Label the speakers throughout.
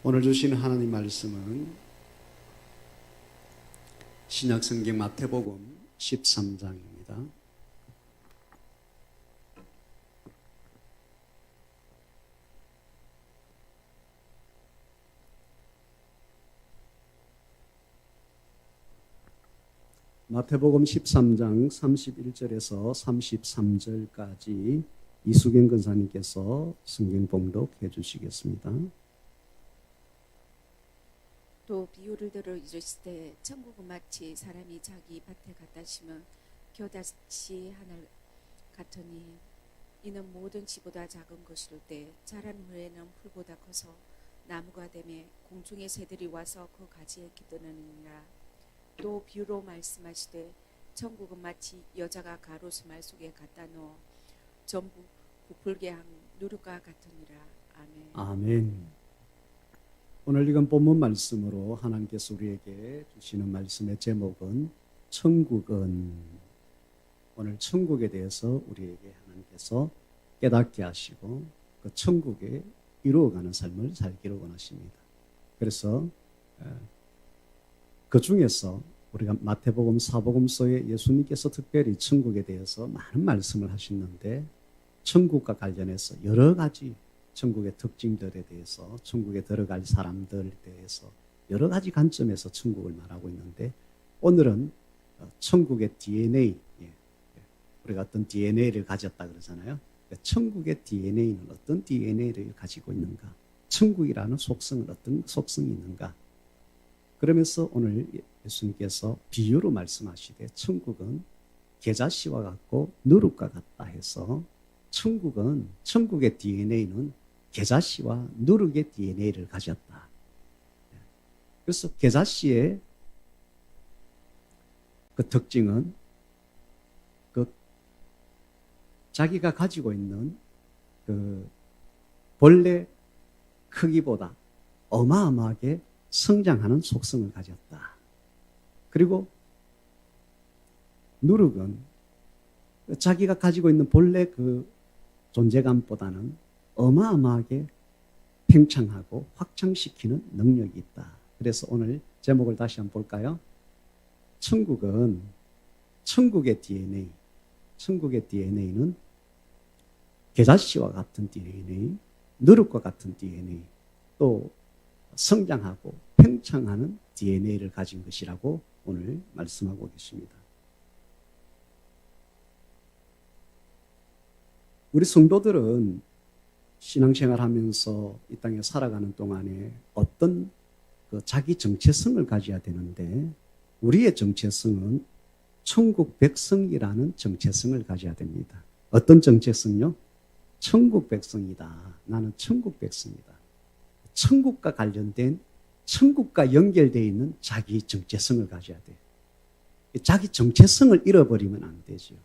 Speaker 1: 오늘 주시는 하나님 말씀은 신약성경 마태복음 13장입니다. 마태복음 13장 31절에서 33절까지 이수경 권사님께서 성경 봉독해 주시겠습니다.
Speaker 2: 또 비유를 들어 이르시되 천국은 마치 사람이 자기 밭에 갖다 심은 겨자씨 하나 같으니 이는 모든 씨보다 작은 것일 때 자란 후에는 풀보다 커서 나무가 되매 공중의 새들이 와서 그 가지에 기드느니라. 또 비유로 말씀하시되 천국은 마치 여자가 가로수말 속에 갖다 넣어 전부 부풀게 한 누룩과 같으니라. 아멘.
Speaker 1: 아멘. 오늘 읽은 본문 말씀으로 하나님께서 우리에게 주시는 말씀의 제목은 천국은, 오늘 천국에 대해서 우리에게 하나님께서 깨닫게 하시고 그 천국에 이루어가는 삶을 살기를 원하십니다. 그래서 그 중에서 우리가 마태복음, 사복음서에 예수님께서 특별히 천국에 대해서 많은 말씀을 하시는데, 천국과 관련해서 여러 가지 천국의 특징들에 대해서, 천국에 들어갈 사람들에 대해서 여러 가지 관점에서 천국을 말하고 있는데, 오늘은 천국의 DNA, 우리가 어떤 DNA를 가졌다 그러잖아요. 천국의 DNA는 어떤 DNA를 가지고 있는가, 천국이라는 속성은 어떤 속성이 있는가. 그러면서 오늘 예수님께서 비유로 말씀하시되 천국은 겨자씨와 같고 누룩과 같다 해서, 천국은, 천국의 DNA는 겨자씨와 누룩의 DNA를 가졌다. 그래서 겨자씨의 그 특징은 그 자기가 가지고 있는 그 벌레 크기보다 어마어마하게 성장하는 속성을 가졌다. 그리고 누룩은 자기가 가지고 있는 본래 그 존재감보다는 어마어마하게 팽창하고 확장시키는 능력이 있다. 그래서 오늘 제목을 다시 한번 볼까요? 천국은, 천국의 DNA, 천국의 DNA는 겨자씨와 같은 DNA, 누룩과 같은 DNA, 또 성장하고 팽창하는 DNA를 가진 것이라고 오늘 말씀하고 계십니다. 우리 성도들은 신앙생활 하면서 이 땅에 살아가는 동안에 어떤 그 자기 정체성을 가져야 되는데, 우리의 정체성은 천국 백성이라는 정체성을 가져야 됩니다. 어떤 정체성요? 천국 백성이다. 나는 천국 백성이다. 천국과 관련된, 천국과 연결되어 있는 자기 정체성을 가져야 돼요. 자기 정체성을 잃어버리면 안 되죠.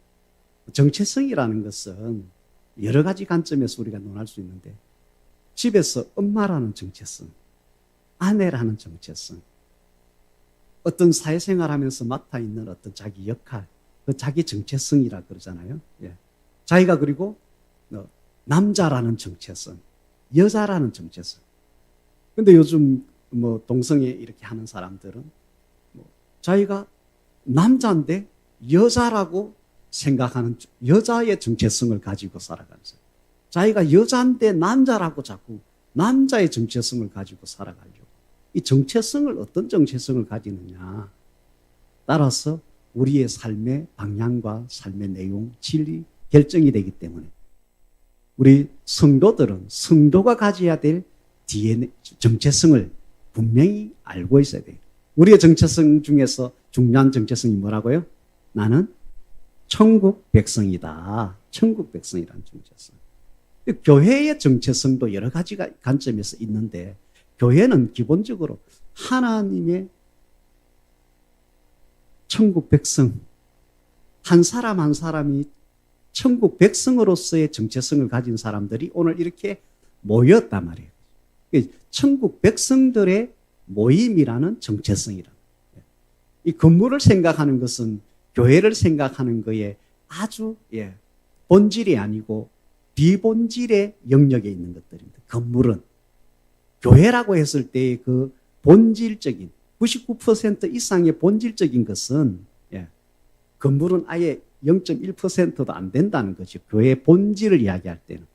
Speaker 1: 정체성이라는 것은 여러 가지 관점에서 우리가 논할 수 있는데, 집에서 엄마라는 정체성, 아내라는 정체성, 어떤 사회생활 하면서 맡아 있는 어떤 자기 역할, 그 자기 정체성이라 그러잖아요. 예. 자기가 그리고 남자라는 정체성, 여자라는 정체성. 근데 요즘 뭐 동성애 이렇게 하는 사람들은 자기가 남자인데 여자라고 생각하는, 여자의 정체성을 가지고 살아가는 사람. 자기가 여자인데 남자라고 자꾸 남자의 정체성을 가지고 살아가려고. 이 정체성을, 어떤 정체성을 가지느냐 따라서 우리의 삶의 방향과 삶의 내용, 진리 결정이 되기 때문에 우리 성도들은 성도가 가져야 될 DNA, 정체성을 분명히 알고 있어야 돼요. 우리의 정체성 중에서 중요한 정체성이 뭐라고요? 나는 천국 백성이다. 천국 백성이라는 정체성. 교회의 정체성도 여러 가지 관점에서 있는데, 교회는 기본적으로 하나님의 천국 백성, 한 사람 한 사람이 천국 백성으로서의 정체성을 가진 사람들이 오늘 이렇게 모였단 말이에요. 천국 백성들의 모임이라는 정체성이라. 이 건물을 생각하는 것은 교회를 생각하는 거에 아주 본질이 아니고 비본질의 영역에 있는 것들입니다. 건물은. 교회라고 했을 때 그 본질적인 99% 이상의 본질적인 것은 건물은 아예 0.1%도 안 된다는 거죠. 교회의 본질을 이야기할 때는.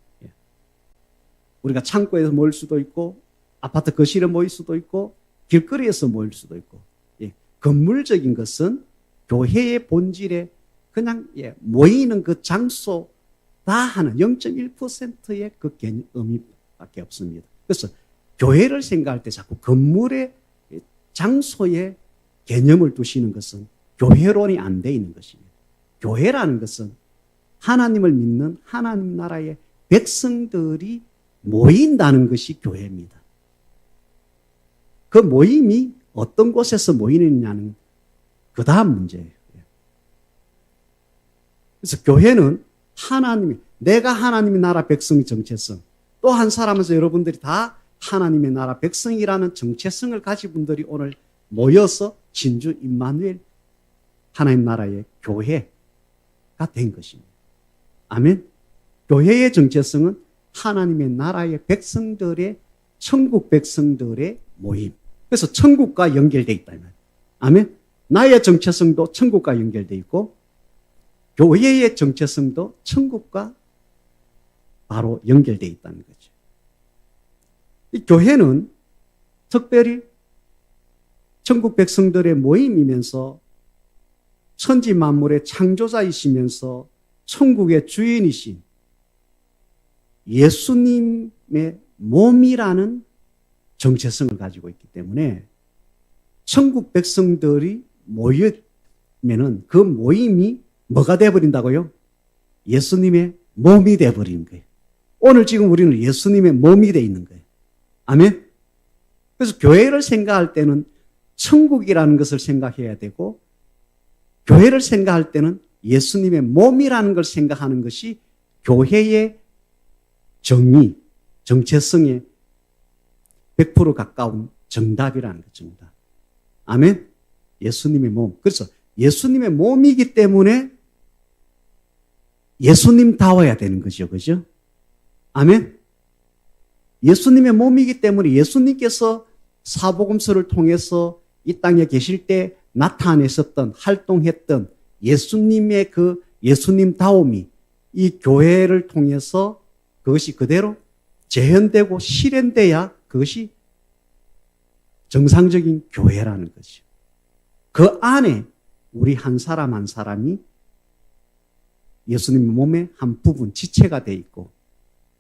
Speaker 1: 우리가 창고에서 모일 수도 있고 아파트 거실에 모일 수도 있고 길거리에서 모일 수도 있고 건물적인 것은 교회의 본질에 그냥 모이는 그 장소다 하는 0.1%의 그 의미밖에 없습니다. 그래서 교회를 생각할 때 자꾸 건물의 장소의 개념을 두시는 것은 교회론이 안 돼 있는 것입니다. 교회라는 것은 하나님을 믿는 하나님 나라의 백성들이 모인다는 것이 교회입니다. 그 모임이 어떤 곳에서 모이느냐는 그 다음 문제예요. 그래서 교회는 내가 하나님의 나라 백성의 정체성, 또 한 사람에서 여러분들이 다 하나님의 나라 백성이라는 정체성을 가진 분들이 오늘 모여서 진주 임마누엘 하나님 나라의 교회가 된 것입니다. 아멘. 교회의 정체성은 하나님의 나라의 백성들의 천국 백성들의 모임. 그래서 천국과 연결되어 있다. 아멘. 나의 정체성도 천국과 연결되어 있고 교회의 정체성도 천국과 바로 연결되어 있다는 거죠. 이 교회는 특별히 천국 백성들의 모임이면서 천지 만물의 창조자이시면서 천국의 주인이신 예수님의 몸이라는 정체성을 가지고 있기 때문에 천국 백성들이 모이면은 그 모임이 뭐가 되어버린다고요? 예수님의 몸이 되어버리는 거예요. 오늘 지금 우리는 예수님의 몸이 되어 있는 거예요. 아멘? 그래서 교회를 생각할 때는 천국이라는 것을 생각해야 되고 교회를 생각할 때는 예수님의 몸이라는 걸 생각하는 것이 교회의 정의, 정체성에 100% 가까운 정답이라는 것, 정답. 아멘? 예수님의 몸. 그래서 예수님의 몸이기 때문에 예수님다워야 되는 거죠. 그죠? 아멘? 예수님의 몸이기 때문에 예수님께서 사복음서를 통해서 이 땅에 계실 때 나타내셨던, 활동했던 예수님의 그 예수님다움이 이 교회를 통해서 그것이 그대로 재현되고 실현돼야 그것이 정상적인 교회라는 거죠. 그 안에 우리 한 사람 한 사람이 예수님 몸의 한 부분, 지체가 돼 있고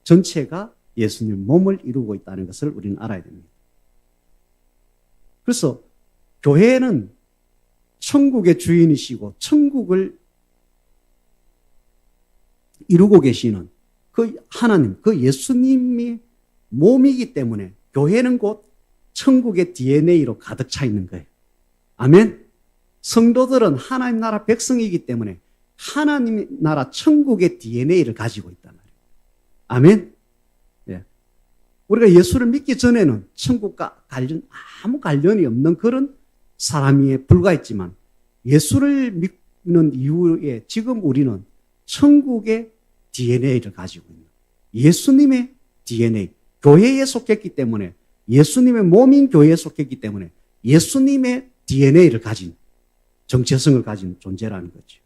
Speaker 1: 전체가 예수님 몸을 이루고 있다는 것을 우리는 알아야 됩니다. 그래서 교회는 천국의 주인이시고 천국을 이루고 계시는 그 하나님, 그 예수님이 몸이기 때문에 교회는 곧 천국의 DNA로 가득 차 있는 거예요. 아멘? 성도들은 하나님 나라 백성이기 때문에 하나님 나라 천국의 DNA를 가지고 있단 말이에요. 아멘? 예. 우리가 예수를 믿기 전에는 천국과 아무 관련이 없는 그런 사람에 불과했지만 예수를 믿는 이후에 지금 우리는 천국의 DNA를 가지고 있는 예수님의 DNA, 교회에 속했기 때문에 예수님의 몸인 교회에 속했기 때문에 예수님의 DNA를 가진 정체성을 가진 존재라는 거죠.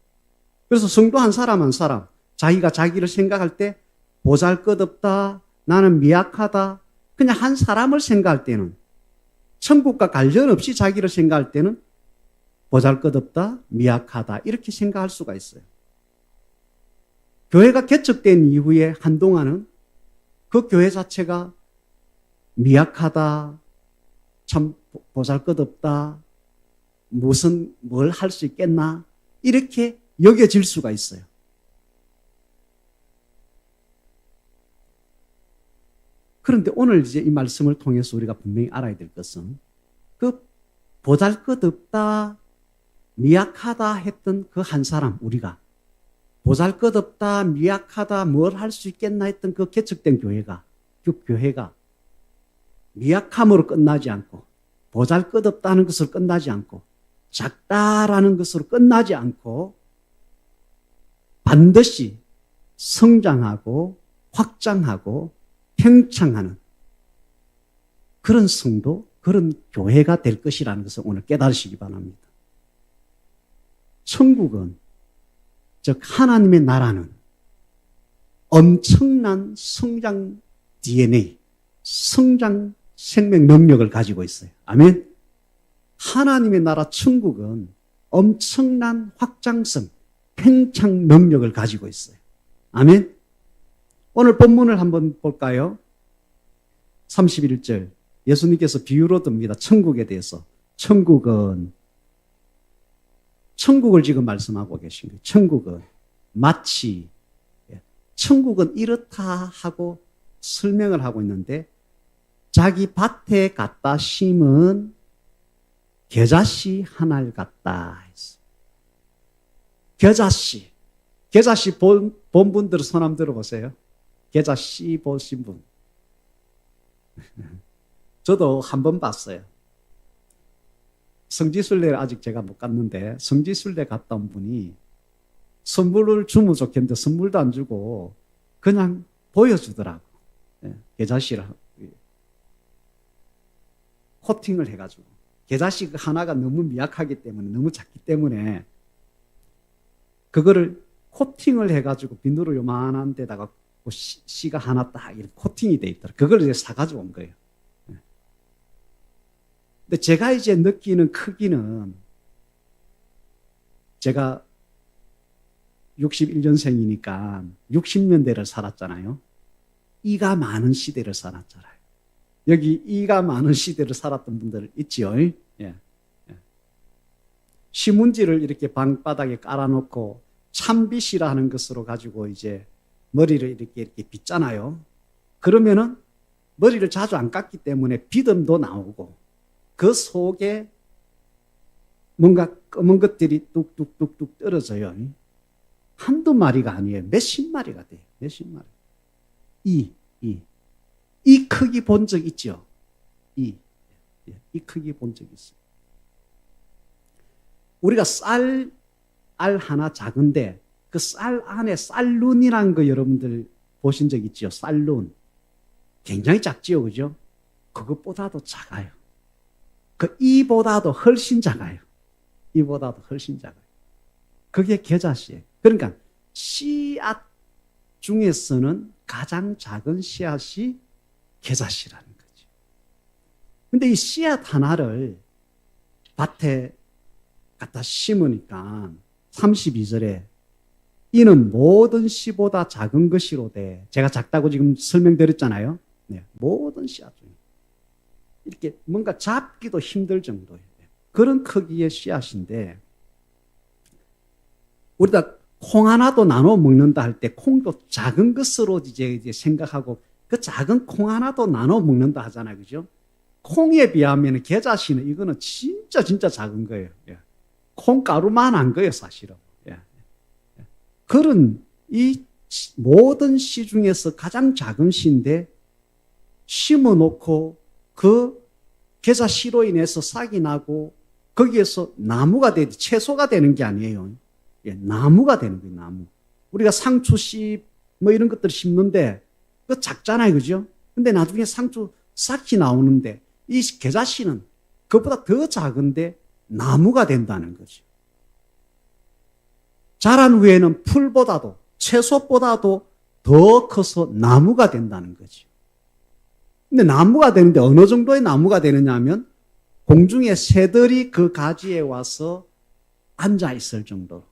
Speaker 1: 그래서 성도 한 사람 한 사람 자기가 자기를 생각할 때 보잘것없다, 나는 미약하다, 그냥 한 사람을 생각할 때는 천국과 관련 없이 자기를 생각할 때는 보잘것없다, 미약하다 이렇게 생각할 수가 있어요. 교회가 개척된 이후에 한동안은 그 교회 자체가 미약하다, 참 보잘것없다, 뭘 할 수 있겠나 이렇게 여겨질 수가 있어요. 그런데 오늘 이제 이 말씀을 통해서 우리가 분명히 알아야 될 것은 그 보잘것없다, 미약하다 했던 그 한 사람, 우리가 보잘것없다, 미약하다, 뭘 할 수 있겠나 했던 그 개척된 교회가, 그 교회가 미약함으로 끝나지 않고 보잘것없다는 것으로 끝나지 않고 작다라는 것으로 끝나지 않고 반드시 성장하고 확장하고 팽창하는 그런 성도, 그런 교회가 될 것이라는 것을 오늘 깨달으시기 바랍니다. 천국은, 즉 하나님의 나라는 엄청난 성장 DNA, 성장 생명 능력을 가지고 있어요. 아멘. 하나님의 나라 천국은 엄청난 확장성, 팽창 능력을 가지고 있어요. 아멘. 오늘 본문을 한번 볼까요? 31절. 예수님께서 비유로 듭니다. 천국에 대해서. 천국을 지금 말씀하고 계신 거예요. 천국은 마치, 천국은 이렇다 하고 설명을 하고 있는데, 자기 밭에 갖다 심은 겨자씨 하나를 갖다 했어. 겨자씨 본 분들은 손 한번 들어보세요. 겨자씨 보신 분. 저도 한 번 봤어요. 성지순례를 아직 제가 못 갔는데, 성지순례 갔다 온 분이 선물을 주면 좋겠는데 선물도 안 주고 그냥 보여주더라고. 겨자씨를 코팅을 해가지고. 겨자씨 하나가 너무 미약하기 때문에, 너무 작기 때문에 그거를 코팅을 해가지고 비누로 요만한 데다가 씨가 하나 딱 이렇게 코팅이 돼 있더라. 그걸 이제 사가지고 온 거예요. 근데 제가 이제 느끼는 크기는, 제가 61년생이니까 60년대를 살았잖아요. 이가 많은 시대를 살았잖아요. 여기 이가 많은 시대를 살았던 분들 있지요? 예. 신문지를 이렇게 방바닥에 깔아놓고 참빗이라 하는 것으로 가지고 이제 머리를 이렇게 빗잖아요. 그러면은 머리를 자주 안 깎기 때문에 비듬도 나오고, 그 속에 뭔가 검은 것들이 뚝뚝뚝뚝 떨어져요. 한두 마리가 아니에요. 몇십 마리가 돼요. 몇십 마리. 이 크기 본 적 있죠? 이 크기 본 적 있어요. 우리가 쌀 알 하나 작은데 그 쌀 안에 쌀룬이라는 거 여러분들 보신 적 있죠? 쌀룬. 굉장히 작지요, 그죠? 그것보다도 작아요. 그 이보다도 훨씬 작아요. 이보다도 훨씬 작아요. 그게 겨자씨예요. 그러니까 씨앗 중에서는 가장 작은 씨앗이 겨자씨라는 거죠. 근데 이 씨앗 하나를 밭에 갖다 심으니까 32절에 이는 모든 씨보다 작은 것이로되, 제가 작다고 지금 설명드렸잖아요. 네, 모든 씨앗 중에 이렇게 뭔가 잡기도 힘들 정도예요. 그런 크기의 씨앗인데, 우리가 콩 하나도 나눠 먹는다 할 때 콩도 작은 것으로 이제 생각하고 그 작은 콩 하나도 나눠 먹는다 하잖아요. 그죠? 콩에 비하면 겨자씨는 이거는 진짜 작은 거예요. 예. 콩가루만한 거예요, 사실은. 예. 그런 이 모든 씨 중에서 가장 작은 씨인데 심어놓고 그 겨자씨로 인해서 싹이 나고 거기에서 나무가 되지, 채소가 되는 게 아니에요. 예, 나무가 되는 거예요, 나무. 우리가 상추씨 뭐 이런 것들 심는데 그거 작잖아요, 그죠? 근데 나중에 상추 싹이 나오는데 이 겨자씨는 그것보다 더 작은데 나무가 된다는 거죠. 자란 후에는 풀보다도 채소보다도 더 커서 나무가 된다는 거죠. 근데 나무가 되는데 어느 정도의 나무가 되느냐 하면 공중에 새들이 그 가지에 와서 앉아 있을 정도로,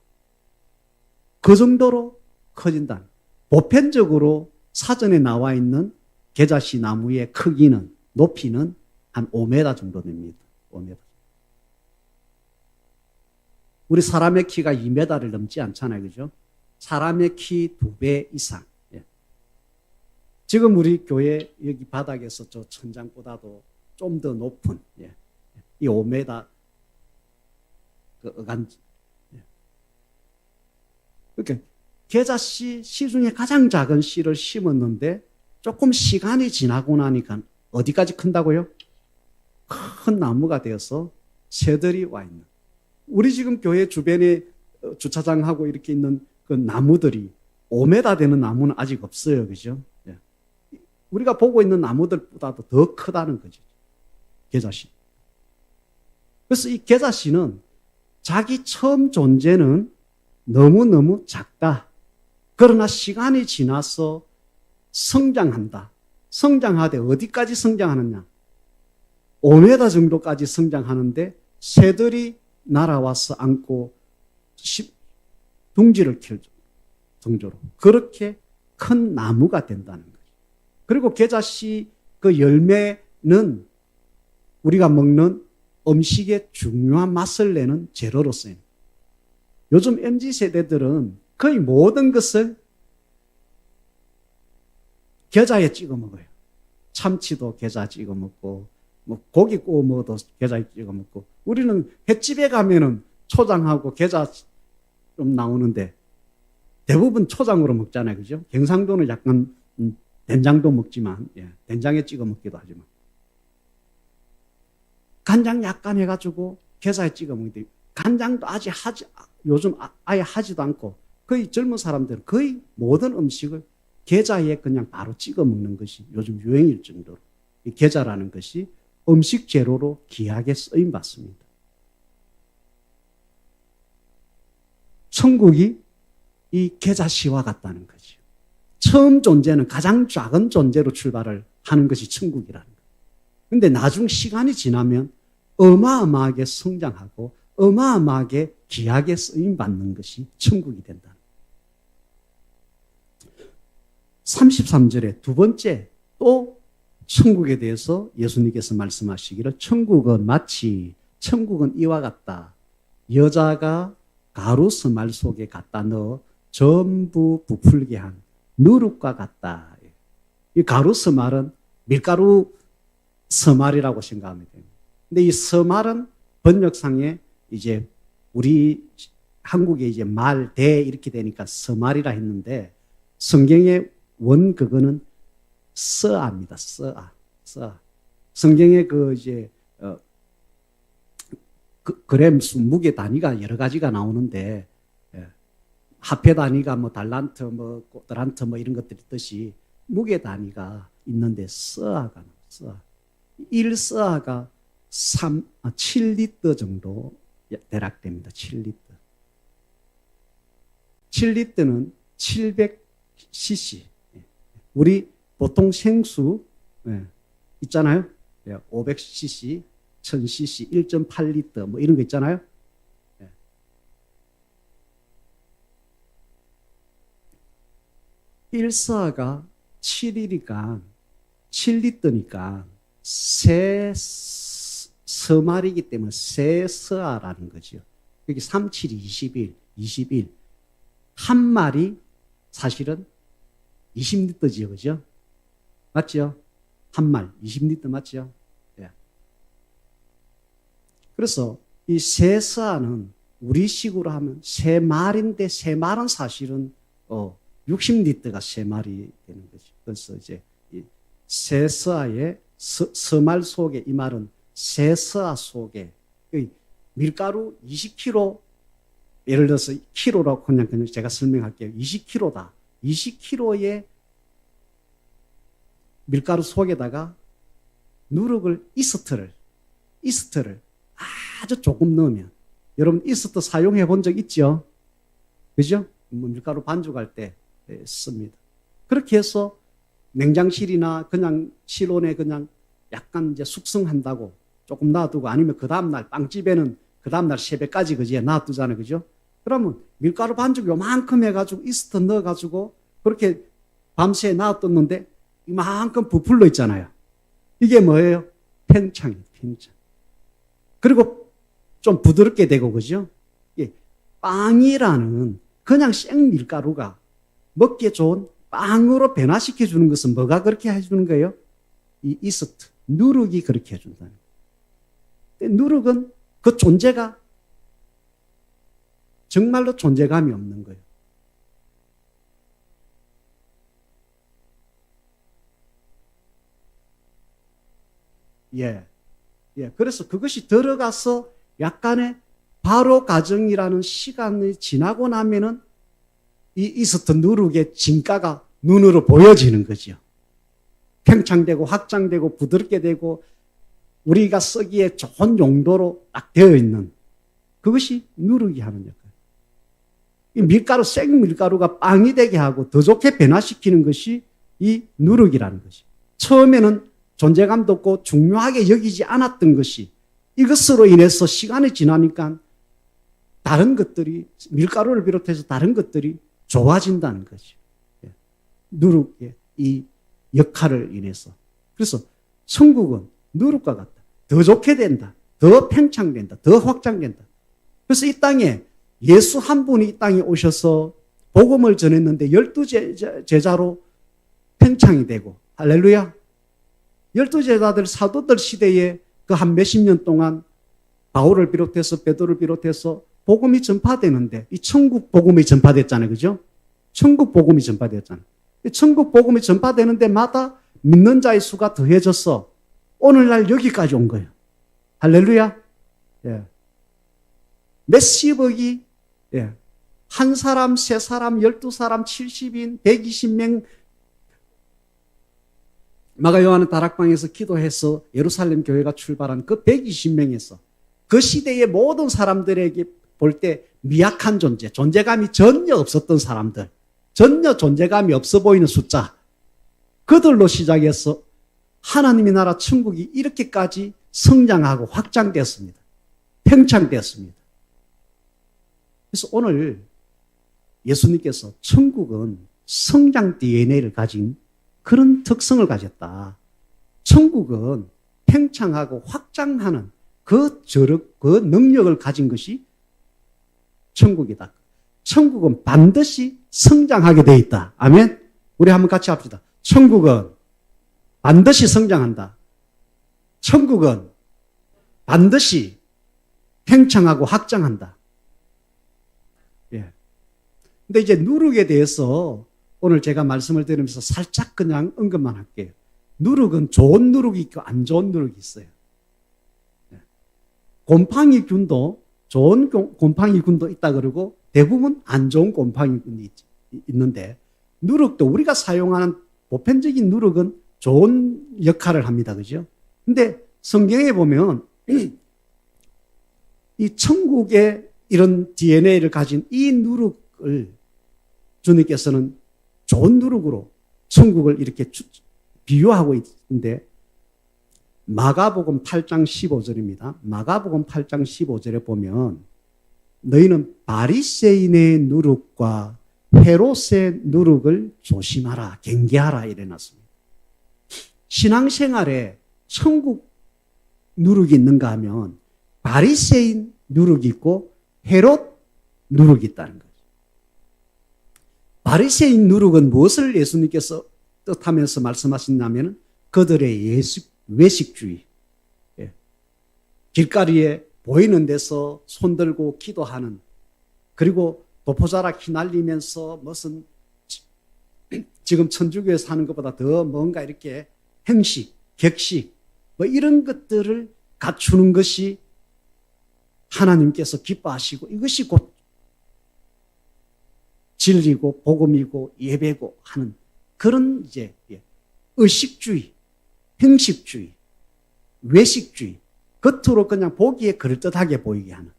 Speaker 1: 그 정도로 커진다. 보편적으로 사전에 나와 있는 겨자씨 나무의 크기는, 높이는 한 5m 정도 됩니다. 5m. 우리 사람의 키가 2m를 넘지 않잖아요, 그죠? 사람의 키 2배 이상. 예. 지금 우리 교회 여기 바닥에서 저 천장보다도 좀 더 높은, 예. 이 5m 그 어간지. 예. 그러니까 겨자씨 씨 중에 가장 작은 씨를 심었는데 조금 시간이 지나고 나니까 어디까지 큰다고요? 큰 나무가 되어서 새들이 와 있는. 우리 지금 교회 주변에 주차장하고 이렇게 있는 그 나무들이 5m 되는 나무는 아직 없어요. 그죠? 예. 우리가 보고 있는 나무들보다도 더 크다는 거죠. 계자신. 그래서 이 계자신은 자기 처음 존재는 너무너무 작다. 그러나 시간이 지나서 성장한다. 성장하되 어디까지 성장하느냐? 5m 정도까지 성장하는데 새들이 날아와서 앉고 둥지를 킬 정도로 그렇게 큰 나무가 된다는 거죠. 그리고 계자씨 그 열매는 우리가 먹는 음식의 중요한 맛을 내는 재료로 쓰여요. 요즘 MZ세대들은 거의 모든 것을 겨자에 찍어 먹어요. 참치도 겨자 찍어 먹고, 뭐 고기 구워 먹어도 겨자에 찍어 먹고, 우리는 횟집에 가면은 초장하고 겨자 좀 나오는데 대부분 초장으로 먹잖아요. 그죠? 경상도는 약간 된장도 먹지만, 예, 된장에 찍어 먹기도 하지만. 간장 약간 해가지고 겨자에 찍어 먹는데, 간장도 요즘 아예 하지도 않고, 거의 젊은 사람들은 거의 모든 음식을 겨자에 그냥 바로 찍어 먹는 것이 요즘 유행일 정도로 이 겨자라는 것이 음식 재료로 귀하게 쓰임 받습니다. 천국이 이 겨자씨와 같다는 거죠. 처음 존재는 가장 작은 존재로 출발을 하는 것이 천국이라는 거예요. 그런데 나중 시간이 지나면 어마어마하게 성장하고 어마어마하게 귀하게 쓰임 받는 것이 천국이 된다. 33절에 두 번째 또 천국에 대해서 예수님께서 말씀하시기를 천국은 이와 같다. 여자가 가루 스말 속에 갖다 넣어 전부 부풀게 한 누룩과 같다. 이 가루 스말은 밀가루 스말이라고 생각하면 됩니다. 근데 이 스말은 번역상에 이제 우리 한국에 이제 대 이렇게 되니까 스말이라 했는데 성경의 그거는 서아입니다. 서아. 성경에 그램수 무게 단위가 여러 가지가 나오는데, 예, 화폐 단위가 뭐 달란트, 뭐 꼬드란트 뭐 이런 것들이 있듯이 무게 단위가 있는데 서아가 나와요. 1서아가 7리터 정도 대략됩니다. 7리터. 7리터는 700cc. 우리 보통 생수 있잖아요. 500cc, 1000cc, 1.8리터 뭐 이런 거 있잖아요. 1서가 7이니까 7리터니까 세 서말이기 때문에 세서아라는 거죠. 여기 3, 7, 21. 한 말이 사실은 20리터지요. 그죠? 맞죠? 한 말, 20리터 맞죠? 예. 그래서 이 세서아는 우리식으로 하면 세 말인데 세 말은 사실은 60리터가 세 말이 되는 거죠. 그래서 이제 이 세서아의 서말 속에 이 말은 세서아 속에 밀가루 20kg 예를 들어서 키로라고 그냥 제가 설명할게요. 20kg다. 20kg의 밀가루 속에다가 누룩을 이스트를 아주 조금 넣으면 여러분 이스트 사용해 본 적 있죠? 그죠? 밀가루 반죽할 때 씁니다. 그렇게 해서 냉장실이나 그냥 실온에 그냥 약간 이제 숙성한다고 조금 놔두고 아니면 그 다음날 빵집에는 그 다음날 새벽까지 그지에 놔두잖아요. 그죠? 그러면 밀가루 반죽 요만큼 해가지고 이스트 넣어가지고 그렇게 밤새 놔뒀는데 이만큼 부풀러 있잖아요. 이게 뭐예요? 팽창이에요. 팽창. 그리고 좀 부드럽게 되고 그죠? 빵이라는 그냥 생 밀가루가 먹기에 좋은 빵으로 변화시켜 주는 것은 뭐가 그렇게 해주는 거예요? 이 이스트, 누룩이 그렇게 해준다는 거예요. 누룩은 그 존재가 정말로 존재감이 없는 거예요. 그래서 그것이 들어가서 약간의 바로 과정이라는 시간이 지나고 나면은 이 이스트 누룩의 진가가 눈으로 보여지는 거죠. 팽창되고 확장되고 부드럽게 되고 우리가 쓰기에 좋은 용도로 딱 되어 있는 그것이 누르기 하는 역할. 이 밀가루, 생밀가루가 빵이 되게 하고 더 좋게 변화시키는 것이 이 누르기라는 것이. 처음에는 존재감도 없고 중요하게 여기지 않았던 것이 이것으로 인해서 시간이 지나니까 다른 것들이, 밀가루를 비롯해서 다른 것들이 좋아진다는 거죠. 누룩의 이 역할을 인해서. 그래서 천국은 누룩과 같다. 더 좋게 된다. 더 팽창된다. 더 확장된다. 그래서 이 땅에 예수 한 분이 이 땅에 오셔서 복음을 전했는데 12제자로 팽창이 되고, 할렐루야. 12제자들 사도들 시대에 그 한 몇십 년 동안 바울을 비롯해서 베드로를 비롯해서 복음이 전파되는데 이 천국 복음이 전파됐잖아요. 그죠? 천국 복음이 전파됐잖아요. 천국 복음이 전파되는 데마다 믿는 자의 수가 더해져서 오늘날 여기까지 온 거예요. 할렐루야. 예. 몇십억이, 예. 한 사람, 세 사람, 12사람, 70인, 120명, 마가 요한은 다락방에서 기도해서 예루살렘 교회가 출발한 그 120명에서 그 시대의 모든 사람들에게 볼 때 미약한 존재, 존재감이 전혀 없었던 사람들, 전혀 존재감이 없어 보이는 숫자, 그들로 시작해서 하나님의 나라 천국이 이렇게까지 성장하고 확장되었습니다. 팽창되었습니다. 그래서 오늘 예수님께서 천국은 성장 DNA를 가진 그런 특성을 가졌다. 천국은 팽창하고 확장하는 그 저력, 그 능력을 가진 것이 천국이다. 천국은 반드시 성장하게 되어 있다. 아멘? 우리 한번 같이 합시다. 천국은 반드시 성장한다. 천국은 반드시 팽창하고 확장한다. 예. 근데 이제 누룩에 대해서 오늘 제가 말씀을 드리면서 살짝 그냥 언급만 할게요. 누룩은 좋은 누룩이 있고 안 좋은 누룩이 있어요. 곰팡이균도 좋은 곰팡이균도 있다 그러고 대부분 안 좋은 곰팡이균이 있는데 누룩도 우리가 사용하는 보편적인 누룩은 좋은 역할을 합니다. 그죠? 근데 성경에 보면 이 천국의 이런 DNA를 가진 이 누룩을 주님께서는 좋은 누룩으로 천국을 이렇게 비유하고 있는데 마가복음 8장 15절입니다. 마가복음 8장 15절에 보면 너희는 바리새인의 누룩과 헤롯의 누룩을 조심하라, 경계하라 이래놨습니다. 신앙생활에 천국 누룩이 있는가 하면 바리새인 누룩이 있고 헤롯 누룩이 있다는 거죠. 바리새인 누룩은 무엇을 예수님께서 뜻하면서 말씀하셨냐면 그들의 외식주의. 예. 길거리에 보이는 데서 손들고 기도하는, 그리고 도포자락 휘날리면서 무슨 지금 천주교에서 하는 것보다 더 뭔가 이렇게 행식, 격식 뭐 이런 것들을 갖추는 것이 하나님께서 기뻐하시고 이것이 곧 진리고 복음이고 예배고 하는 그런 이제 의식주의, 형식주의, 외식주의, 겉으로 그냥 보기에 그럴듯하게 보이게 하는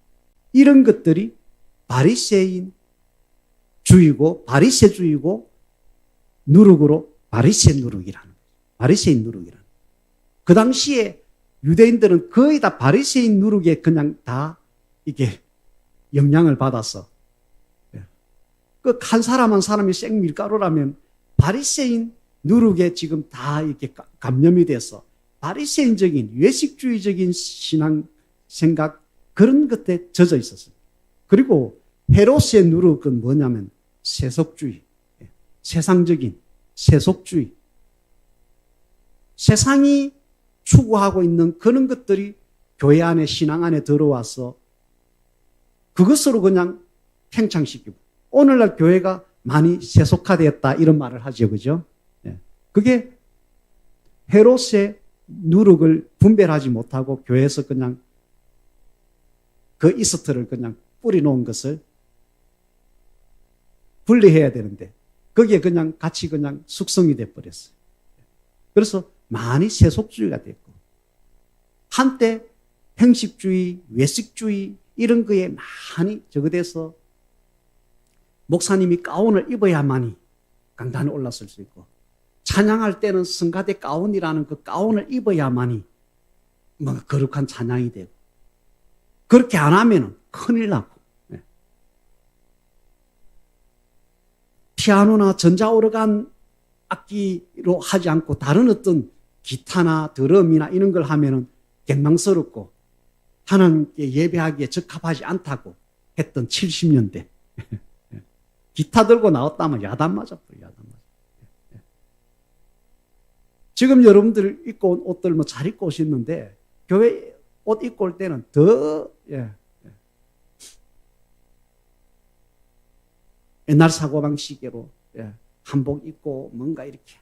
Speaker 1: 이런 것들이 바리새인 주의고 바리새주의고 누룩으로 바리새 누룩이라는 거예요. 바리새인 누룩이라는. 그 당시에 유대인들은 거의 다 바리새인 누룩에 그냥 다 이게 영향을 받아서 그 한 사람 한 사람이 생밀가루라면 바리새인 누룩에 지금 다 이렇게 감염이 돼서 바리새인적인 외식주의적인 신앙 생각 그런 것에 젖어 있었어요. 그리고 헤롯의 누룩은 뭐냐면 세속주의, 세상적인 세속주의, 세상이 추구하고 있는 그런 것들이 교회 안에 신앙 안에 들어와서 그것으로 그냥 팽창시키고 오늘날 교회가 많이 세속화되었다 이런 말을 하죠. 그죠? 그게 헤롯의 누룩을 분별하지 못하고 교회에서 그냥 그 이스트를 그냥 뿌리놓은 것을 분리해야 되는데 거기에 그냥 같이 그냥 숙성이 돼버렸어요. 그래서 많이 세속주의가 됐고 한때 행식주의, 외식주의 이런 거에 많이 저거돼서 목사님이 가운을 입어야만이 강단에 올랐을 수 있고, 찬양할 때는 성가대 가운이라는 그 가운을 입어야만이 뭐 거룩한 찬양이 되고, 그렇게 안 하면은 큰일 나고, 피아노나 전자오르간 악기로 하지 않고 다른 어떤 기타나 드럼이나 이런 걸 하면은 갱망스럽고 하나님께 예배하기에 적합하지 않다고 했던 70년대. 기타 들고 나왔다면 야단 맞아버려, 야단 맞아. 지금 여러분들 입고 온 옷들 뭐 잘 입고 오시는데, 교회 옷 입고 올 때는 더, 옛날 사고방식으로 한복 입고 뭔가 이렇게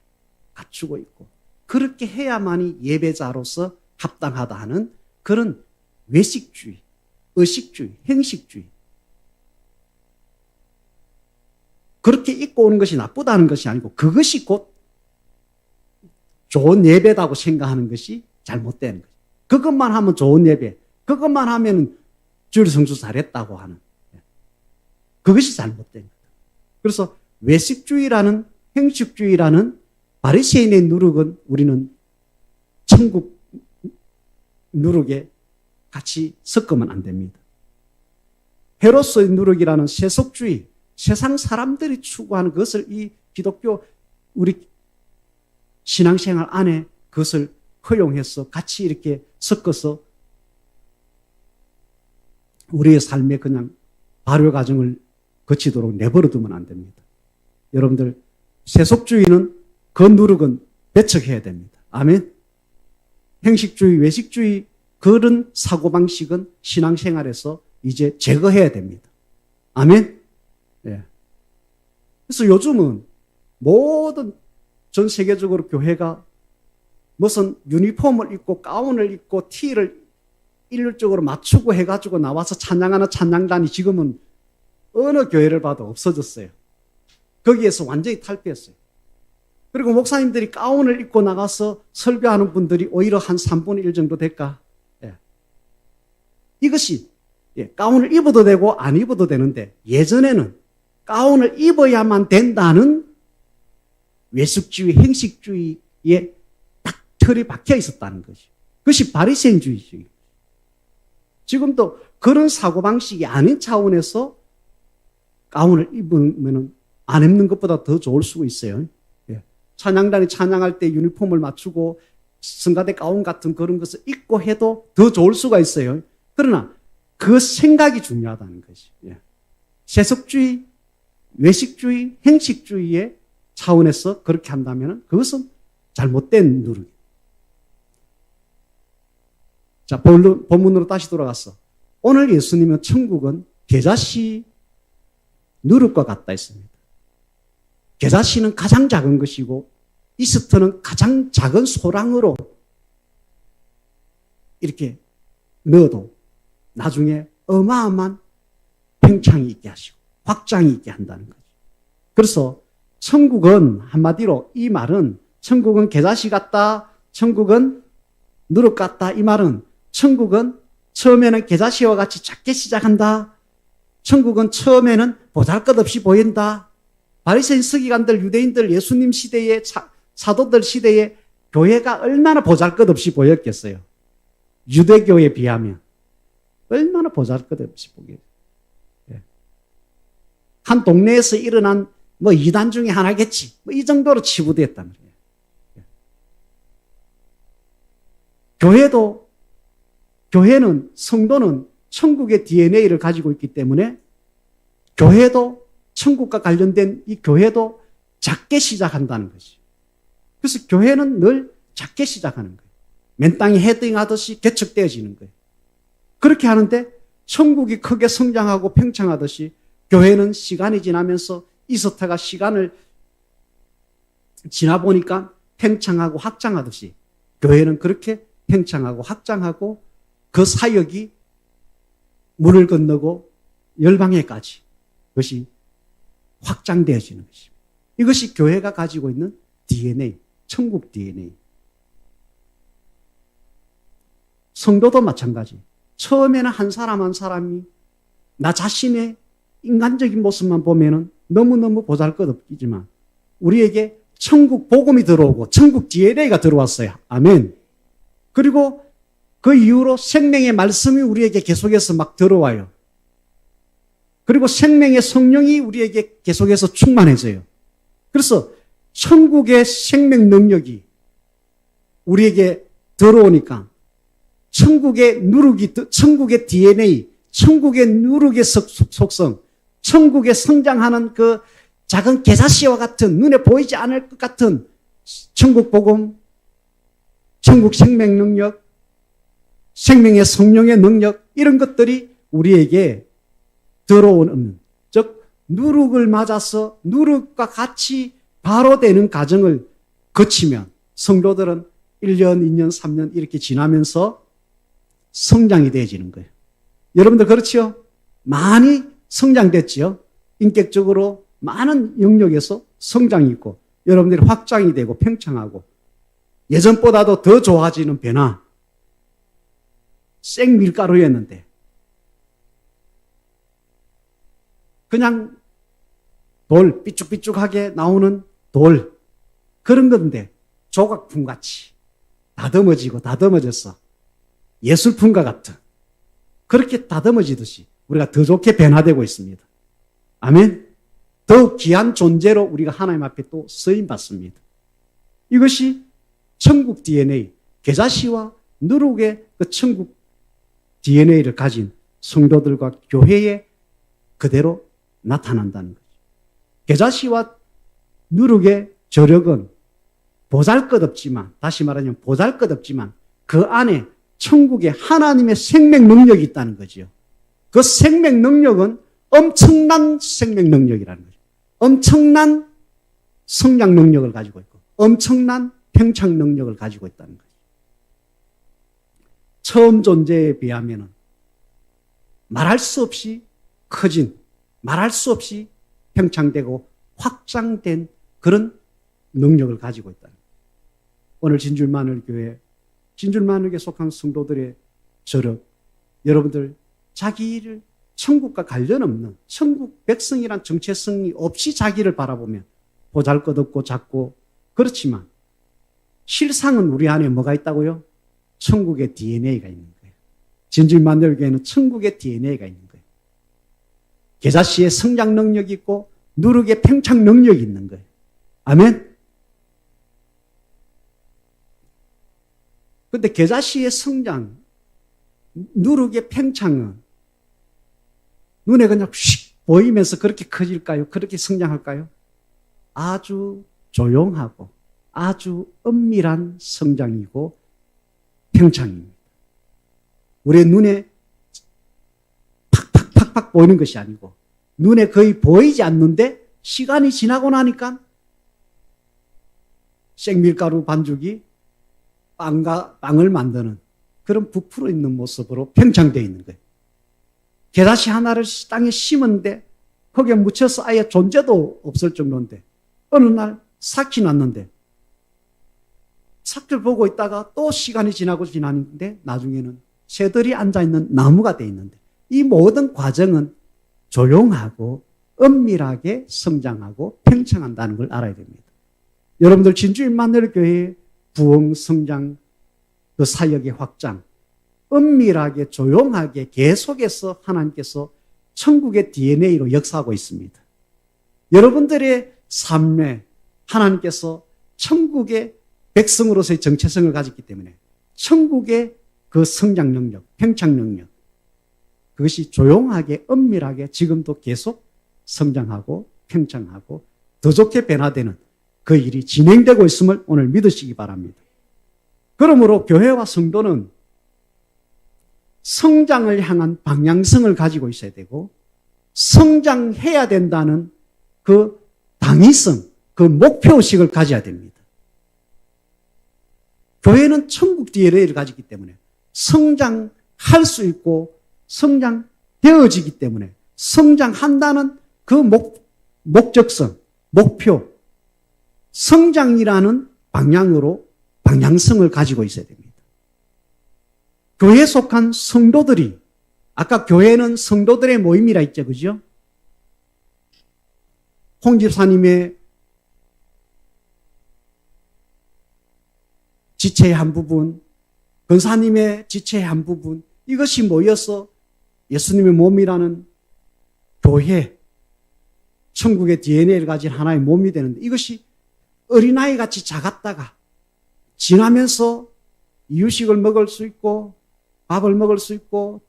Speaker 1: 갖추고 있고, 그렇게 해야만이 예배자로서 합당하다 하는 그런 외식주의, 의식주의, 행식주의. 그렇게 입고 오는 것이 나쁘다는 것이 아니고, 그것이 곧 좋은 예배다고 생각하는 것이 잘못되는 거죠. 그것만 하면 좋은 예배, 그것만 하면 주일 성수 잘했다고 하는, 그것이 잘못된 거예요. 그래서 외식주의라는, 행식주의라는 바리새인의 누룩은 우리는 천국 누룩에 같이 섞으면 안 됩니다. 헤롯의 누룩이라는 세속주의, 세상 사람들이 추구하는 것을 이 기독교 우리 신앙생활 안에 그것을 허용해서 같이 이렇게 섞어서 우리의 삶에 그냥 발효 과정을 거치도록 내버려 두면 안 됩니다. 여러분들, 세속주의는 그 누룩은 배척해야 됩니다. 아멘. 행식주의, 외식주의 그런 사고방식은 신앙생활에서 이제 제거해야 됩니다. 아멘. 예. 그래서 요즘은 모든 전 세계적으로 교회가 무슨 유니폼을 입고 가운을 입고 티를 일률적으로 맞추고 해가지고 나와서 찬양하는 찬양단이 지금은 어느 교회를 봐도 없어졌어요. 거기에서 완전히 탈피했어요. 그리고 목사님들이 가운을 입고 나가서 설교하는 분들이 오히려 한 3분의 1 정도 될까? 이것이 가운을 입어도 되고 안 입어도 되는데, 예전에는 가운을 입어야만 된다는 외식주의, 행식주의에 딱 틀이 박혀 있었다는 것이. 그것이 바리새인주의죠. 지금도 그런 사고방식이 아닌 차원에서 가운을 입으면 안 입는 것보다 더 좋을 수가 있어요. 찬양단이 찬양할 때 유니폼을 맞추고 성가대 가운 같은 그런 것을 입고 해도 더 좋을 수가 있어요. 그러나 그 생각이 중요하다는 것이. 세속주의, 외식주의, 행식주의의 차원에서 그렇게 한다면 그것은 잘못된 누룩. 자, 본문으로 다시 돌아가서 오늘 예수님은 천국은 겨자씨 누룩과 같다 했습니다. 겨자씨는 가장 작은 것이고 이스트는 가장 작은 소량으로 이렇게 넣어도 나중에 어마어마한 팽창이 있게 하시고 확장이 있게 한다는 거죠. 그래서 천국은 한마디로 이 말은 천국은 겨자씨 같다, 천국은 누룩 같다, 이 말은 천국은 처음에는 겨자씨와 같이 작게 시작한다. 천국은 처음에는 보잘것없이 보인다. 바리새인 서기관들, 유대인들, 예수님 시대에 사도들 시대에 교회가 얼마나 보잘것없이 보였겠어요. 유대교에 비하면 얼마나 보잘것없이 보겠어요. 한 동네에서 일어난 뭐 이단 중에 하나겠지. 뭐 이 정도로 치부됐단 말이에요. 교회는, 성도는 천국의 DNA를 가지고 있기 때문에 교회도, 천국과 관련된 이 교회도 작게 시작한다는 것이. 그래서 교회는 늘 작게 시작하는 거예요. 맨 땅에 헤딩하듯이 개척되어지는 거예요. 그렇게 하는데 천국이 크게 성장하고 팽창하듯이 교회는 시간이 지나면서 이스트가 시간을 지나보니까 팽창하고 확장하듯이 교회는 그렇게 팽창하고 확장하고 그 사역이 물을 건너고 열방에까지 그것이 확장되어지는 것입니다. 이것이 교회가 가지고 있는 DNA, 천국 DNA. 성도도 마찬가지. 처음에는 한 사람 한 사람이 나 자신의 인간적인 모습만 보면은 너무너무 보잘것없지만 우리에게 천국 복음이 들어오고 천국 DNA가 들어왔어요. 아멘. 그리고 그 이후로 생명의 말씀이 우리에게 계속해서 막 들어와요. 그리고 생명의 성령이 우리에게 계속해서 충만해져요. 그래서 천국의 생명 능력이 우리에게 들어오니까 천국의 누룩이, 천국의 DNA, 천국의 누룩의 속성, 천국에 성장하는 그 작은 계사씨와 같은 눈에 보이지 않을 것 같은 천국 복음, 천국 생명 능력, 생명의 성령의 능력 이런 것들이 우리에게 들어오는, 즉 누룩을 맞아서 누룩과 같이 바로 되는 과정을 거치면 성도들은 1년, 2년, 3년 이렇게 지나면서 성장이 되어지는 거예요. 여러분들 그렇지요? 많이 성장됐지요? 인격적으로 많은 영역에서 성장이 있고 여러분들이 확장이 되고 평창하고 예전보다도 더 좋아지는 변화. 생밀가루였는데 그냥 돌, 삐쭉삐쭉하게 나오는 돌 그런 건데 조각품같이 다듬어지고 다듬어져서 예술품과 같은 그렇게 다듬어지듯이 우리가 더 좋게 변화되고 있습니다. 아멘. 더욱 귀한 존재로 우리가 하나님 앞에 또 쓰임받습니다. 이것이 천국 DNA, 계자씨와 누룩의 그 천국 DNA를 가진 성도들과 교회에 그대로 나타난다는 거죠. 계자씨와 누룩의 저력은 보잘것없지만, 다시 말하면 보잘것없지만 그 안에 천국에 하나님의 생명 능력이 있다는 거죠. 그 생명 능력은 엄청난 생명 능력이라는 거죠. 엄청난 성장 능력을 가지고 있고 엄청난 평창 능력을 가지고 있다는 거죠. 처음 존재에 비하면 말할 수 없이 커진, 말할 수 없이 평창되고 확장된 그런 능력을 가지고 있다는 거예요. 오늘 진줄마늘교회, 진줄마늘교에 속한 성도들의 저력, 여러분들 자기를 천국과 관련 없는 천국 백성이란 정체성이 없이 자기를 바라보면 보잘것없고 작고 그렇지만 실상은 우리 안에 뭐가 있다고요? 천국의 DNA가 있는 거예요. 진줄마늘교회는 천국의 DNA가 있는 거예요. 계자씨의 성장 능력이 있고 누룩의 평창 능력이 있는 거예요. 아멘. 그런데 계자씨의 성장, 누룩의 평창은 눈에 그냥 휙 보이면서 그렇게 커질까요? 그렇게 성장할까요? 아주 조용하고 아주 은밀한 성장이고 평창입니다. 우리의 눈에 팍팍팍팍 보이는 것이 아니고 눈에 거의 보이지 않는데 시간이 지나고 나니까 생밀가루 반죽이 빵을 만드는 그런 부풀어 있는 모습으로 평창되어 있는 거예요. 계자씨 하나를 땅에 심었는데 거기에 묻혀서 아예 존재도 없을 정도인데 어느 날 삭히 났는데 삭을 보고 있다가 또 시간이 지나는데 나중에는 새들이 앉아있는 나무가 되어 있는데 이 모든 과정은 조용하고 은밀하게 성장하고 평창한다는 걸 알아야 됩니다. 여러분들 진주임마누엘교회의 부흥, 성장, 그 사역의 확장, 은밀하게 조용하게 계속해서 하나님께서 천국의 DNA로 역사하고 있습니다. 여러분들의 삶에 하나님께서 천국의 백성으로서의 정체성을 가졌기 때문에 천국의 그 성장 능력, 평창 능력, 그것이 조용하게 은밀하게 지금도 계속 성장하고 평창하고 더 좋게 변화되는 그 일이 진행되고 있음을 오늘 믿으시기 바랍니다. 그러므로 교회와 성도는 성장을 향한 방향성을 가지고 있어야 되고 성장해야 된다는 그 당위성, 그 목표의식을 가져야 됩니다. 교회는 천국 DNA를 가지기 때문에 성장할 수 있고 성장되어지기 때문에 성장한다는 그 목적성, 목표, 성장이라는 방향으로 방향성을 가지고 있어야 됩니다. 교회에 속한 성도들이, 아까 교회는 성도들의 모임이라 했죠. 그죠? 홍 집사님의 지체의 한 부분, 권사님의 지체의 한 부분, 이것이 모여서 예수님의 몸이라는 교회, 천국의 DNA를 가진 하나의 몸이 되는데, 이것이 어린아이 같이 작았다가 지나면서 이유식을 먹을 수 있고 밥을 먹을 수 있고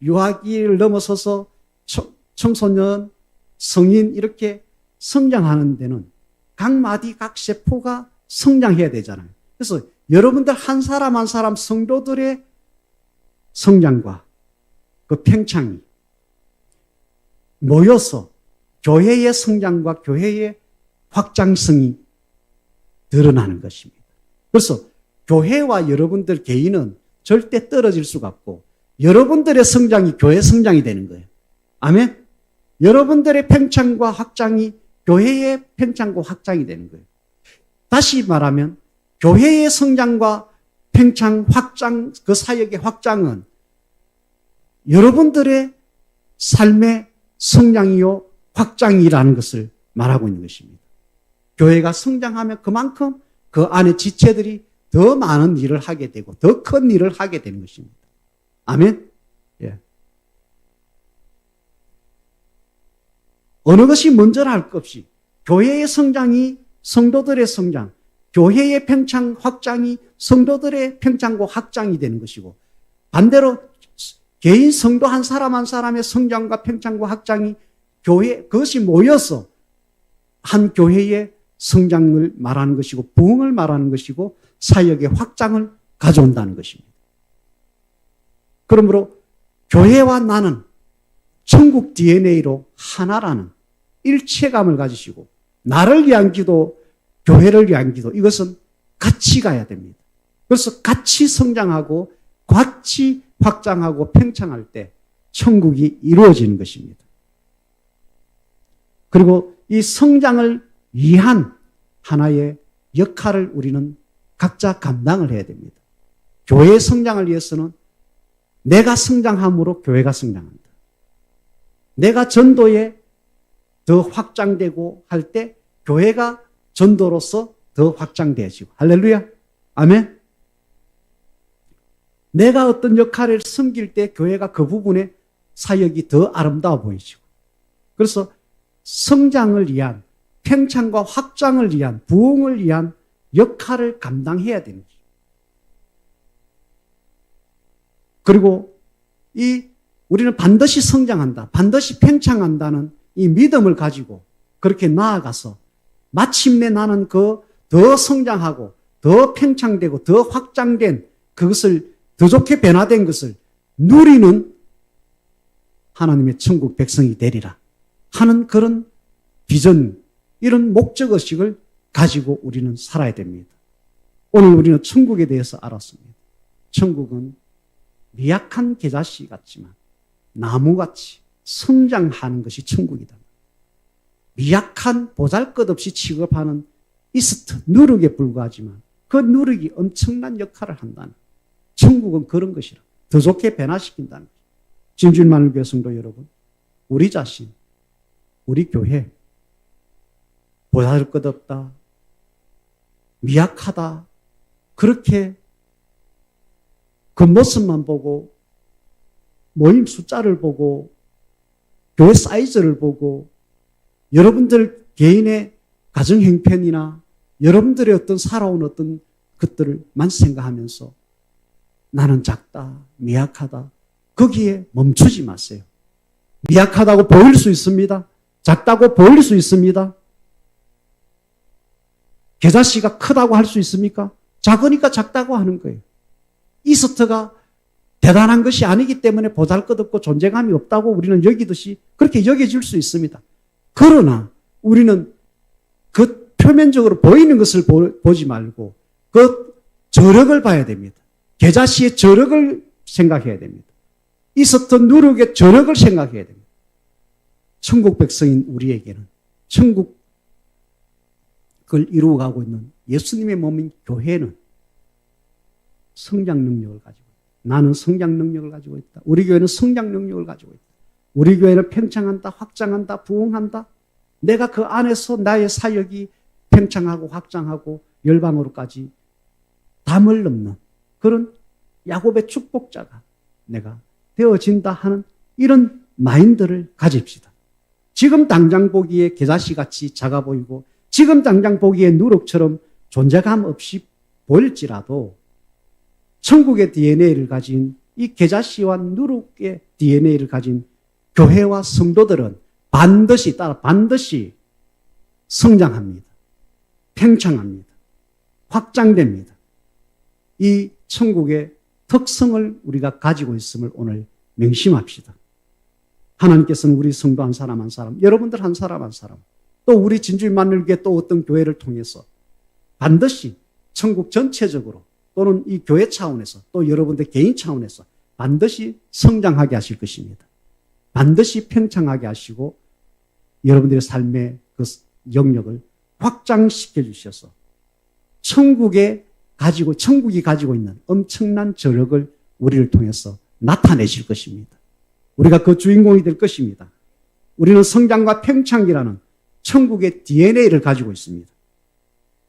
Speaker 1: 유아기를 넘어서서 청소년, 성인 이렇게 성장하는 데는 각 마디, 각 세포가 성장해야 되잖아요. 그래서 여러분들 한 사람 한 사람 성도들의 성장과 그 팽창이 모여서 교회의 성장과 교회의 확장성이 드러나는 것입니다. 그래서 교회와 여러분들 개인은 절대 떨어질 수가 없고 여러분들의 성장이 교회 성장이 되는 거예요. 아멘? 여러분들의 팽창과 확장이 교회의 팽창과 확장이 되는 거예요. 다시 말하면 교회의 성장과 팽창, 확장, 그 사역의 확장은 여러분들의 삶의 성장이요 확장이라는 것을 말하고 있는 것입니다. 교회가 성장하면 그만큼 그 안에 지체들이 더 많은 일을 하게 되고 더 큰 일을 하게 되는 것입니다. 아멘? 예. 어느 것이 먼저라 할 것 없이 교회의 성장이 성도들의 성장, 교회의 팽창, 확장이 성도들의 팽창과 확장이 되는 것이고 반대로 개인 성도 한 사람 한 사람의 성장과 팽창과 확장이 교회, 그것이 모여서 한 교회의 성장을 말하는 것이고 부흥을 말하는 것이고 사역의 확장을 가져온다는 것입니다. 그러므로 교회와 나는 천국 DNA로 하나라는 일체감을 가지시고 나를 위한 기도, 교회를 위한 기도 이것은 같이 가야 됩니다. 그래서 같이 성장하고 같이 확장하고 팽창할 때 천국이 이루어지는 것입니다. 그리고 이 성장을 위한 하나의 역할을 우리는 각자 감당을 해야 됩니다. 교회의 성장을 위해서는 내가 성장함으로 교회가 성장한다. 내가 전도에 더 확장되고 할 때 교회가 전도로서 더 확장되어지고 할렐루야 아멘. 내가 어떤 역할을 섬길 때 교회가 그 부분에 사역이 더 아름다워 보이시고 그래서 성장을 위한 팽창과 확장을 위한 부흥을 위한 역할을 감당해야 되는 거죠. 그리고 우리는 반드시 성장한다, 반드시 팽창한다는 이 믿음을 가지고 그렇게 나아가서 마침내 나는 더 성장하고 더 팽창되고 더 확장된 그것을 더 좋게 변화된 것을 누리는 하나님의 천국 백성이 되리라 하는 그런 비전, 이런 목적의식을 가지고 우리는 살아야 됩니다. 오늘 우리는 천국에 대해서 알았습니다. 천국은 미약한 겨자씨 같지만 나무같이 성장하는 것이 천국이다. 미약한 보잘것없이 취급하는 이스트, 누룩에 불과하지만 그 누룩이 엄청난 역할을 한다는 천국은 그런 것이라. 더 좋게 변화시킨다는 것이다. 진주만을 교회 성도 여러분, 우리 자신, 우리 교회 보잘것없다, 미약하다 그렇게 그 모습만 보고 모임 숫자를 보고 교회 사이즈를 보고 여러분들 개인의 가정 형편이나 여러분들의 어떤 살아온 어떤 것들을만 생각하면서 나는 작다, 미약하다 거기에 멈추지 마세요. 미약하다고 보일 수 있습니다. 작다고 보일 수 있습니다. 겨자씨가 크다고 할 수 있습니까? 작으니까 작다고 하는 거예요. 이스트가 대단한 것이 아니기 때문에 보잘것없고 존재감이 없다고 우리는 여기듯이 그렇게 여겨질 수 있습니다. 그러나 우리는 그 표면적으로 보이는 것을 보지 말고 그 저력을 봐야 됩니다. 겨자씨의 저력을 생각해야 됩니다. 이스트 누룩의 저력을 생각해야 됩니다. 천국 백성인 우리에게는 천국을 이루어가고 있는 예수님의 몸인 교회는 성장 능력을 가지고 나는 성장 능력을 가지고 있다. 우리 교회는 성장 능력을 가지고 있다. 우리 교회는 팽창한다, 확장한다, 부흥한다. 내가 그 안에서 나의 사역이 팽창하고 확장하고 열방으로까지 담을 넘는 그런 야곱의 축복자가 내가 되어진다 하는 이런 마인드를 가집시다. 지금 당장 보기에 계자씨같이 작아 보이고 지금 당장 보기에 누룩처럼 존재감 없이 보일지라도 천국의 DNA를 가진 이 계자씨와 누룩의 DNA를 가진 교회와 성도들은 반드시 성장합니다. 팽창합니다. 확장됩니다. 이 천국의 특성을 우리가 가지고 있음을 오늘 명심합시다. 하나님께서는 우리 성도 한 사람 한 사람, 여러분들 한 사람 한 사람, 또 우리 진주만일교회 또 어떤 교회를 통해서 반드시 천국 전체적으로 또는 이 교회 차원에서 또 여러분들 개인 차원에서 반드시 성장하게 하실 것입니다. 반드시 팽창하게 하시고 여러분들의 삶의 그 영역을 확장시켜 주셔서 천국이 가지고 있는 엄청난 저력을 우리를 통해서 나타내실 것입니다. 우리가 그 주인공이 될 것입니다. 우리는 성장과 팽창이라는 천국의 DNA를 가지고 있습니다.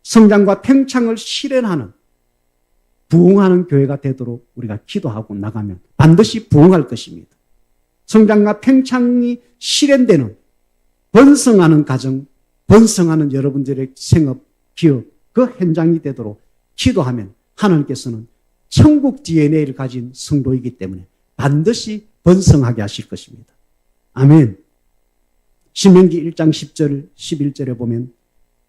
Speaker 1: 성장과 팽창을 실현하는 부흥하는 교회가 되도록 우리가 기도하고 나가면 반드시 부흥할 것입니다. 성장과 팽창이 실현되는 번성하는 가정, 번성하는 여러분들의 생업, 기업, 그 현장이 되도록 기도하면 하나님께서는 천국 DNA를 가진 성도이기 때문에 반드시 번성하게 하실 것입니다. 아멘. 신명기 1장 10절, 11절에 보면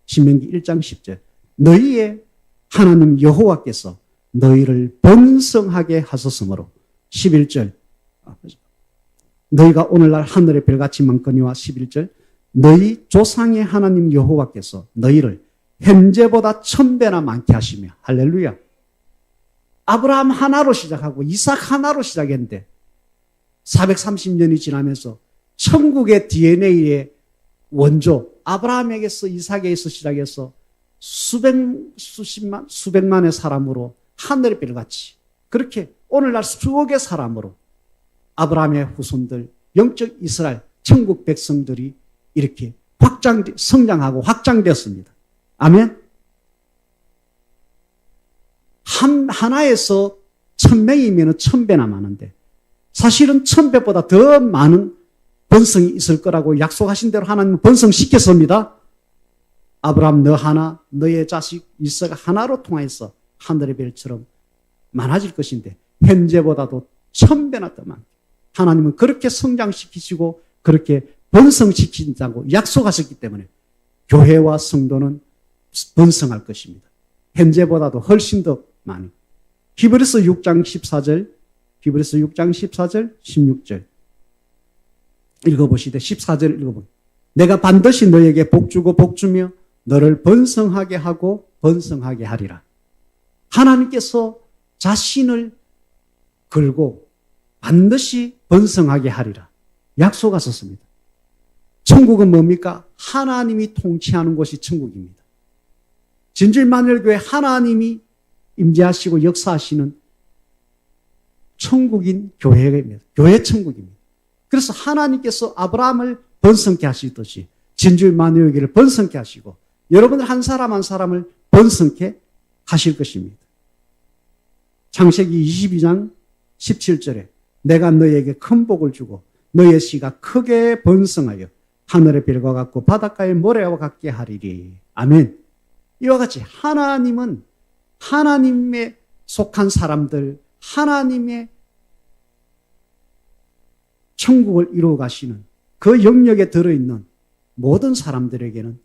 Speaker 1: 신명기 1장 10절 너희의 하나님 여호와께서 너희를 번성하게 하셨으므로 11절 너희가 오늘날 하늘의 별같이 많거니와 11절 너희 조상의 하나님 여호와께서 너희를 현재보다 1000배나 많게 하시며 할렐루야. 아브라함 하나로 시작하고 이삭 하나로 시작했는데 430년이 지나면서 천국의 DNA의 원조 아브라함에게서 이삭에게서 시작해서 수백만의 사람으로 하늘의 별같이 그렇게 오늘날 수억의 사람으로 아브라함의 후손들 영적 이스라엘 천국 백성들이 이렇게 성장하고 확장되었습니다. 아멘. 하나에서 1000명이면 1000배나 많은데 사실은 1000배보다 더 많은 번성이 있을 거라고 약속하신 대로 하나님은 번성시켰습니다. 아브라함 너 하나, 너의 자식 이삭 하나로 통하여서 하늘의 별처럼 많아질 것인데 현재보다도 1000배나 더 많게 하나님은 그렇게 성장시키시고 그렇게 번성시킨다고 약속하셨기 때문에 교회와 성도는 번성할 것입니다. 현재보다도 훨씬 더 많이. 히브리서 6장 14절, 히브리서 6장 14절, 16절 읽어보시되 14절 읽어보세요. 내가 반드시 너에게 복주고 복주며 너를 번성하게 하고 번성하게 하리라. 하나님께서 자신을 걸고 반드시 번성하게 하리라. 약속하셨습니다. 천국은 뭡니까? 하나님이 통치하는 곳이 천국입니다. 진주만일교회 하나님이 임재하시고 역사하시는 천국인 교회입니다. 교회 천국입니다. 그래서 하나님께서 아브라함을 번성케 하시듯이 진주만일교회를 번성케 하시고 여러분들 한 사람 한 사람을 번성케 하실 것입니다. 창세기 22장 17절에 내가 너에게 큰 복을 주고 너의 씨가 크게 번성하여 하늘의 별과 같고 바닷가의 모래와 같게 하리리. 아멘. 이와 같이 하나님은 하나님에 속한 사람들, 하나님의 천국을 이루어 가시는 그 영역에 들어있는 모든 사람들에게는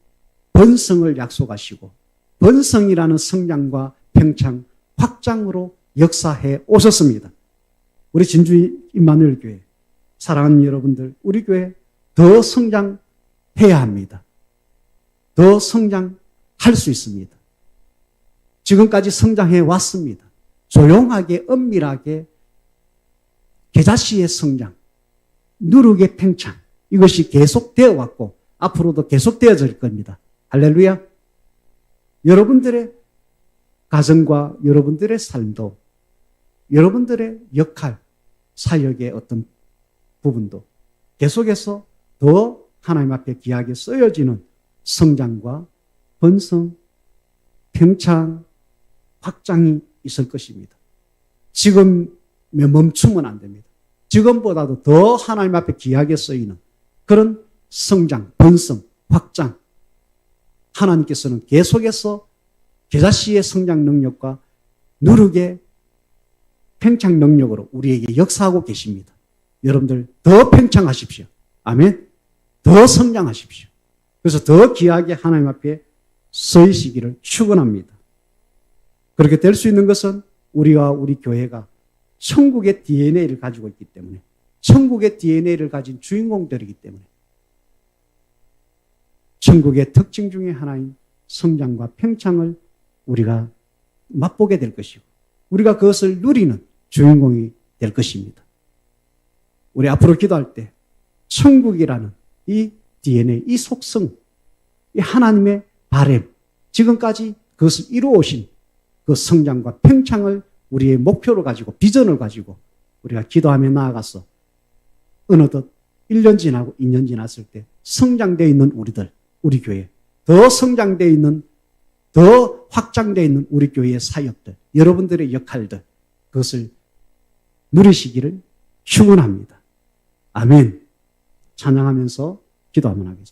Speaker 1: 번성을 약속하시고 번성이라는 성장과 평창, 확장으로 역사해 오셨습니다. 우리 진주 임마누엘 교회 사랑하는 여러분들, 우리 교회 더 성장해야 합니다. 더 성장할 수 있습니다. 지금까지 성장해 왔습니다. 조용하게 은밀하게 계자씨의 성장, 누룩의 팽창 이것이 계속되어 왔고 앞으로도 계속되어질 겁니다. 할렐루야. 여러분들의 가정과 여러분들의 삶도 여러분들의 역할, 사역의 어떤 부분도 계속해서 더 하나님 앞에 귀하게 쓰여지는 성장과 번성, 평창, 확장이 있을 것입니다. 지금에 멈추면 안 됩니다. 지금보다도 더 하나님 앞에 귀하게 쓰이는 그런 성장, 번성, 확장. 하나님께서는 계속해서 겨자씨의 성장 능력과 누룩의 팽창 능력으로 우리에게 역사하고 계십니다. 여러분들 더 팽창하십시오. 아멘. 더 성장하십시오. 그래서 더 귀하게 하나님 앞에 서이시기를 축원합니다. 그렇게 될 수 있는 것은 우리와 우리 교회가 천국의 DNA를 가지고 있기 때문에, 천국의 DNA를 가진 주인공들이기 때문에, 천국의 특징 중에 하나인 성장과 평창을 우리가 맛보게 될 것이고, 우리가 그것을 누리는 주인공이 될 것입니다. 우리 앞으로 기도할 때 천국이라는 이 DNA, 이 속성, 이 하나님의 바램, 지금까지 그것을 이루어오신 그 성장과 평창을 우리의 목표로 가지고, 비전을 가지고 우리가 기도하며 나아가서 어느덧 1년 지나고 2년 지났을 때 성장되어 있는 우리들, 우리 교회, 더 성장되어 있는, 더 확장되어 있는 우리 교회의 사역들, 여러분들의 역할들, 그것을 누리시기를 축원합니다. 아멘. 찬양하면서 기도 한번 하겠습니다.